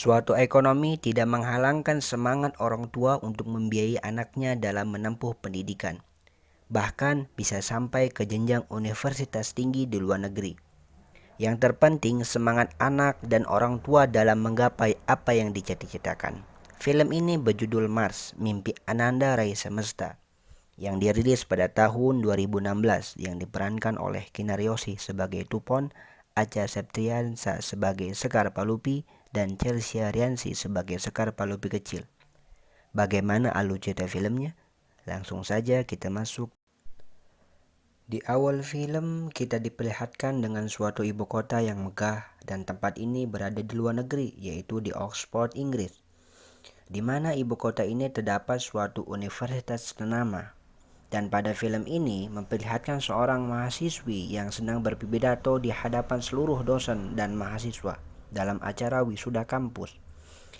Suatu ekonomi tidak menghalangkan semangat orang tua untuk membiayai anaknya dalam menempuh pendidikan, bahkan bisa sampai ke jenjang universitas tinggi di luar negeri. Yang terpenting semangat anak dan orang tua dalam menggapai apa yang dicita-citakan. Film ini berjudul Mars, Mimpi Ananda Rai Semesta, yang dirilis pada tahun 2016 yang diperankan oleh Kinaryosi sebagai Tupon, Acha Septriansa sebagai Sekar Palupi, dan Chelsea Riansi sebagai Sekar Palupi kecil. Bagaimana alur cerita filmnya? Langsung saja kita masuk. Di awal film, kita diperlihatkan dengan suatu ibu kota yang megah dan tempat ini berada di luar negeri, yaitu di Oxford, Inggris, di mana ibu kota ini terdapat suatu universitas ternama. Dan pada film ini memperlihatkan seorang mahasiswi yang sedang berpidato di hadapan seluruh dosen dan mahasiswa dalam acara wisuda kampus.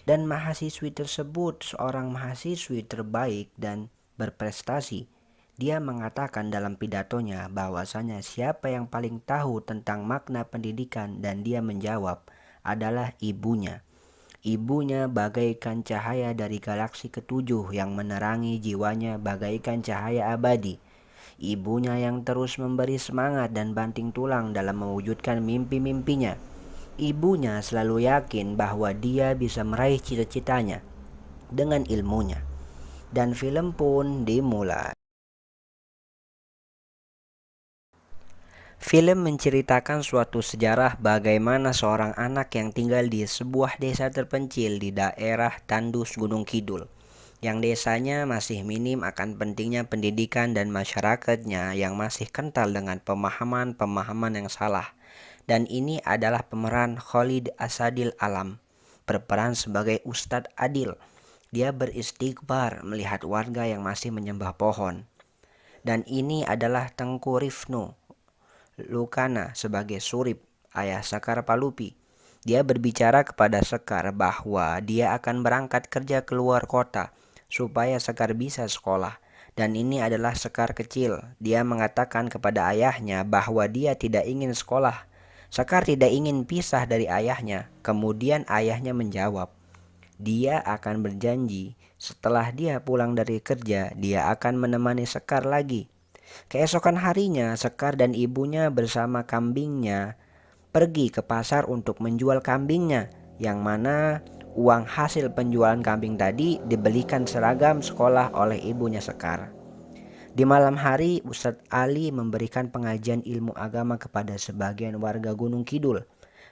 Dan mahasiswi tersebut seorang mahasiswi terbaik dan berprestasi. Dia mengatakan dalam pidatonya bahwasanya siapa yang paling tahu tentang makna pendidikan, dan dia menjawab adalah ibunya. Ibunya bagaikan cahaya dari galaksi ketujuh yang menerangi jiwanya bagaikan cahaya abadi. Ibunya yang terus memberi semangat dan banting tulang dalam mewujudkan mimpi-mimpinya. Ibunya selalu yakin bahwa dia bisa meraih cita-citanya dengan ilmunya. Dan film pun dimulai. Film menceritakan suatu sejarah bagaimana seorang anak yang tinggal di sebuah desa terpencil di daerah Tandus Gunung Kidul, yang desanya masih minim akan pentingnya pendidikan dan masyarakatnya yang masih kental dengan pemahaman-pemahaman yang salah. Dan ini adalah pemeran Khalid Asadil Alam, berperan sebagai Ustadz Adil. Dia beristighfar melihat warga yang masih menyembah pohon. Dan ini adalah Tengku Rifnu Lukana sebagai Surip, ayah Sekar Palupi. Dia berbicara kepada Sekar bahwa dia akan berangkat kerja keluar kota supaya Sekar bisa sekolah. Dan ini adalah Sekar kecil. Dia mengatakan kepada ayahnya bahwa dia tidak ingin sekolah. Sekar tidak ingin pisah dari ayahnya. Kemudian ayahnya menjawab, dia akan berjanji setelah dia pulang dari kerja, dia akan menemani Sekar lagi. Keesokan harinya, Sekar dan ibunya bersama kambingnya pergi ke pasar untuk menjual kambingnya, yang mana uang hasil penjualan kambing tadi dibelikan seragam sekolah oleh ibunya Sekar. Di malam hari, Ustadz Ali memberikan pengajian ilmu agama kepada sebagian warga Gunung Kidul.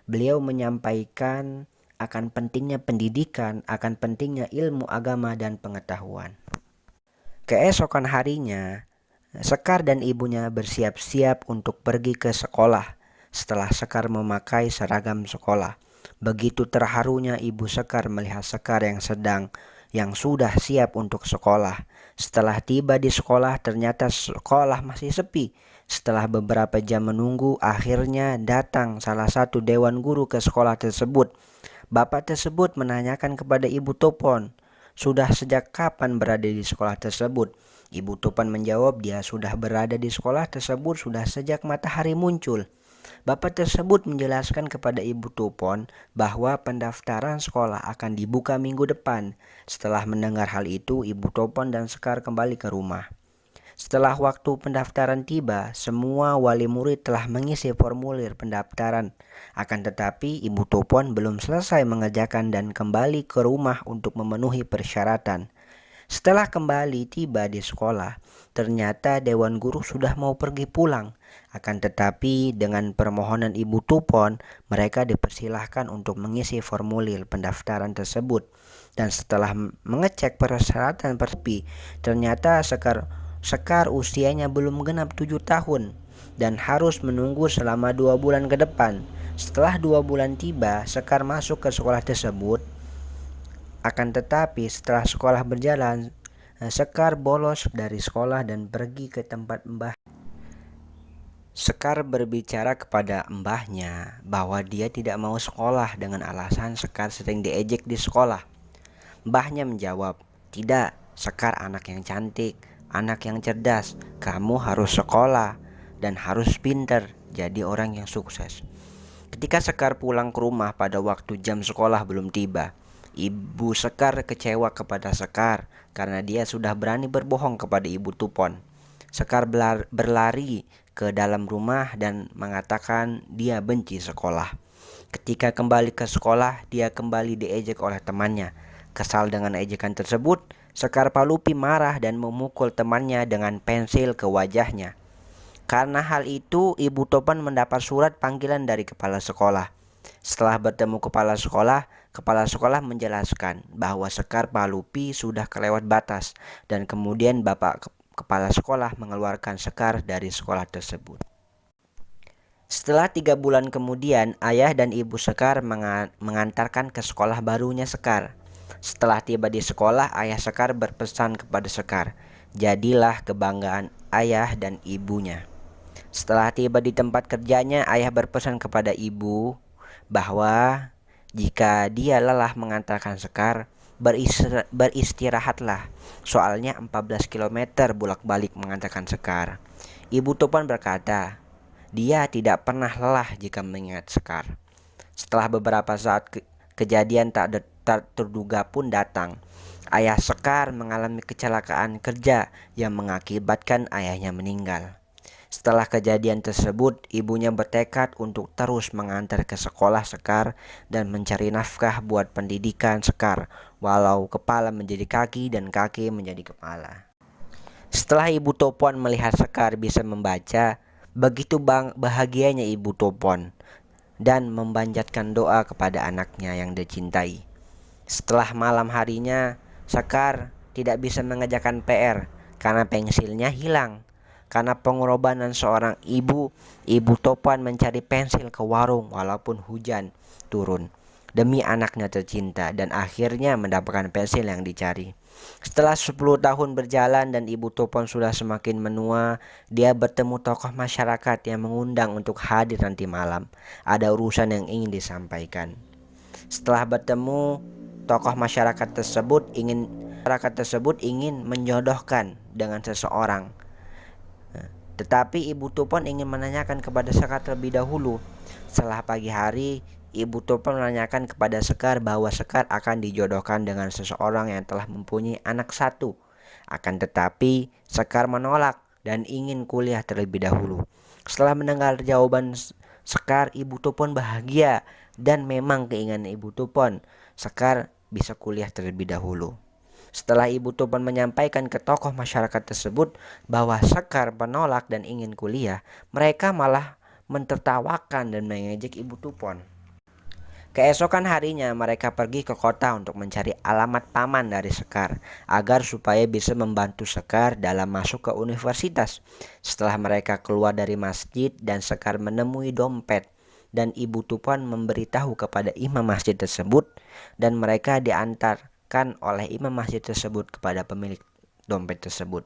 Beliau menyampaikan akan pentingnya pendidikan, akan pentingnya ilmu agama dan pengetahuan. Keesokan harinya, Sekar dan ibunya bersiap-siap untuk pergi ke sekolah. Setelah Sekar memakai seragam sekolah, begitu terharunya ibu Sekar melihat Sekar yang sudah siap untuk sekolah. Setelah tiba di sekolah, ternyata sekolah masih sepi. Setelah beberapa jam menunggu, akhirnya datang salah satu dewan guru ke sekolah tersebut. Bapak tersebut menanyakan kepada Ibu Topon, sudah sejak kapan berada di sekolah tersebut? Ibu Topon menjawab dia sudah berada di sekolah tersebut sudah sejak matahari muncul. Bapak tersebut menjelaskan kepada Ibu Topon bahwa pendaftaran sekolah akan dibuka minggu depan. Setelah mendengar hal itu, Ibu Topon dan Sekar kembali ke rumah. Setelah waktu pendaftaran tiba, semua wali murid telah mengisi formulir pendaftaran. Akan tetapi, Ibu Topon belum selesai mengerjakan dan kembali ke rumah untuk memenuhi persyaratan. Setelah kembali tiba di sekolah, ternyata dewan guru sudah mau pergi pulang. Akan tetapi, dengan permohonan Ibu Topon, mereka dipersilahkan untuk mengisi formulir pendaftaran tersebut. Dan setelah mengecek persyaratan ternyata Sekar usianya belum genap 7 tahun dan harus menunggu selama 2 bulan ke depan. Setelah 2 bulan tiba, Sekar masuk ke sekolah tersebut. Akan tetapi setelah sekolah berjalan, Sekar bolos dari sekolah dan pergi ke tempat mbah. Sekar berbicara kepada mbahnya bahwa dia tidak mau sekolah dengan alasan Sekar sering diejek di sekolah. Mbahnya menjawab, tidak, Sekar anak yang cantik, anak yang cerdas, kamu harus sekolah dan harus pintar, jadi orang yang sukses. Ketika Sekar pulang ke rumah pada waktu jam sekolah belum tiba, Ibu Sekar kecewa kepada Sekar karena dia sudah berani berbohong kepada Ibu Tupon. Sekar berlari ke dalam rumah dan mengatakan dia benci sekolah. Ketika kembali ke sekolah, dia kembali diejek oleh temannya. Kesal dengan ejekan tersebut, Sekar Palupi marah dan memukul temannya dengan pensil ke wajahnya. Karena hal itu, Ibu Topan mendapat surat panggilan dari kepala sekolah. Setelah bertemu kepala sekolah menjelaskan bahwa Sekar Palupi sudah kelewat batas dan kemudian kepala sekolah mengeluarkan Sekar dari sekolah tersebut. Setelah 3 bulan kemudian, ayah dan ibu Sekar mengantarkan ke sekolah barunya Sekar. Setelah tiba di sekolah, ayah Sekar berpesan kepada Sekar, "Jadilah kebanggaan ayah dan ibunya." Setelah tiba di tempat kerjanya, ayah berpesan kepada ibu bahwa jika dia lelah mengantarkan Sekar, beristirahatlah. Soalnya 14 km bolak-balik mengantarkan Sekar. Ibu Topan berkata, dia tidak pernah lelah jika mengingat Sekar. Setelah beberapa saat kejadian tak terduga pun datang. Ayah Sekar mengalami kecelakaan kerja yang mengakibatkan ayahnya meninggal. Setelah kejadian tersebut, ibunya bertekad untuk terus mengantar ke sekolah Sekar dan mencari nafkah buat pendidikan Sekar, walau kepala menjadi kaki dan kaki menjadi kepala. Setelah Ibu Topon melihat Sekar bisa membaca, begitu bahagianya Ibu Topon dan memanjatkan doa kepada anaknya yang dicintai. Setelah malam harinya, Sekar tidak bisa mengerjakan PR karena pensilnya hilang. Karena pengorbanan seorang ibu, Ibu Topan mencari pensil ke warung walaupun hujan turun demi anaknya tercinta dan akhirnya mendapatkan pensil yang dicari. Setelah 10 tahun berjalan dan Ibu Topan sudah semakin menua, dia bertemu tokoh masyarakat yang mengundang untuk hadir nanti malam. Ada urusan yang ingin disampaikan. Setelah bertemu, tokoh masyarakat tersebut ingin menjodohkan dengan seseorang. Tetapi Ibu Topon ingin menanyakan kepada Sekar terlebih dahulu. Setelah pagi hari, Ibu Topon menanyakan kepada Sekar bahwa Sekar akan dijodohkan dengan seseorang yang telah mempunyai anak satu. Akan tetapi, Sekar menolak dan ingin kuliah terlebih dahulu. Setelah mendengar jawaban Sekar, Ibu Topon bahagia dan memang keinginan Ibu Topon, Sekar bisa kuliah terlebih dahulu. Setelah Ibu Topon menyampaikan ke tokoh masyarakat tersebut bahwa Sekar menolak dan ingin kuliah, mereka malah mentertawakan dan mengejek Ibu Topon. Keesokan harinya mereka pergi ke kota untuk mencari alamat paman dari Sekar agar supaya bisa membantu Sekar dalam masuk ke universitas. Setelah mereka keluar dari masjid dan Sekar menemui dompet dan Ibu Topon memberitahu kepada imam masjid tersebut dan mereka diantarkan oleh imam masjid tersebut kepada pemilik dompet tersebut.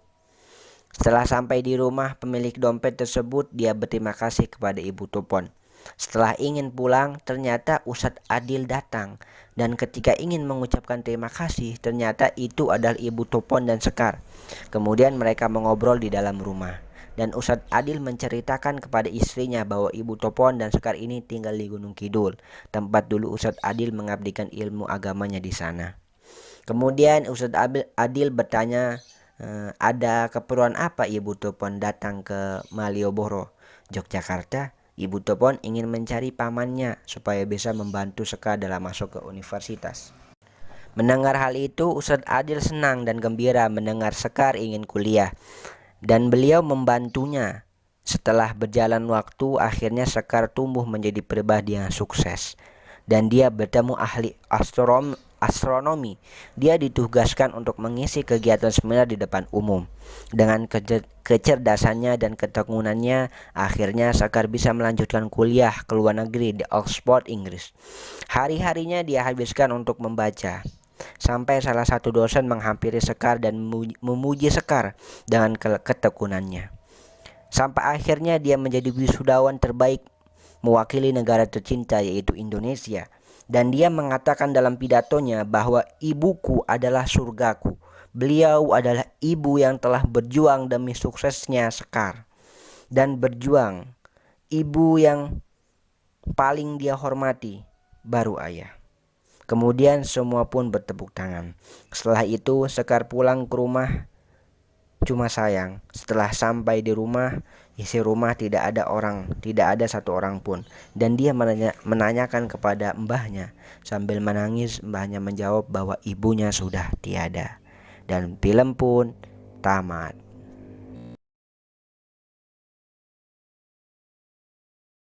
Setelah sampai di rumah pemilik dompet tersebut, dia berterima kasih kepada Ibu Topon. Setelah ingin pulang, ternyata Ustadz Adil datang. Dan ketika ingin mengucapkan terima kasih, ternyata itu adalah Ibu Topon dan Sekar. Kemudian mereka mengobrol di dalam rumah. Dan Ustadz Adil menceritakan kepada istrinya bahwa Ibu Topon dan Sekar ini tinggal di Gunung Kidul, tempat dulu Ustadz Adil mengabdikan ilmu agamanya di sana. Kemudian Ustadz Adil bertanya, ada keperluan apa Ibu Topon datang ke Malioboro, Yogyakarta? Ibu Topon ingin mencari pamannya supaya bisa membantu Sekar dalam masuk ke universitas. Mendengar hal itu, Ustadz Adil senang dan gembira mendengar Sekar ingin kuliah dan beliau membantunya. Setelah berjalan waktu, akhirnya Sekar tumbuh menjadi pribadi yang sukses dan dia bertemu ahli astronomi. Dia ditugaskan untuk mengisi kegiatan seminar di depan umum. Dengan kecerdasannya dan ketekunannya, akhirnya Sekar bisa melanjutkan kuliah ke luar negeri di Oxford, Inggris. Hari-harinya dia habiskan untuk membaca. Sampai salah satu dosen menghampiri Sekar dan memuji Sekar dengan ketekunannya. Sampai akhirnya dia menjadi wisudawan terbaik mewakili negara tercinta yaitu Indonesia. Dan dia mengatakan dalam pidatonya bahwa ibuku adalah surgaku. Beliau adalah ibu yang telah berjuang demi suksesnya Sekar. Dan berjuang, ibu yang paling dia hormati baru ayah. Kemudian semua pun bertepuk tangan. Setelah itu Sekar pulang ke rumah. Cuma sayang, setelah sampai di rumah, isi rumah tidak ada orang, tidak ada satu orang pun. Dan dia menanyakan kepada mbahnya. Sambil menangis, mbahnya menjawab bahwa ibunya sudah tiada. Dan film pun tamat.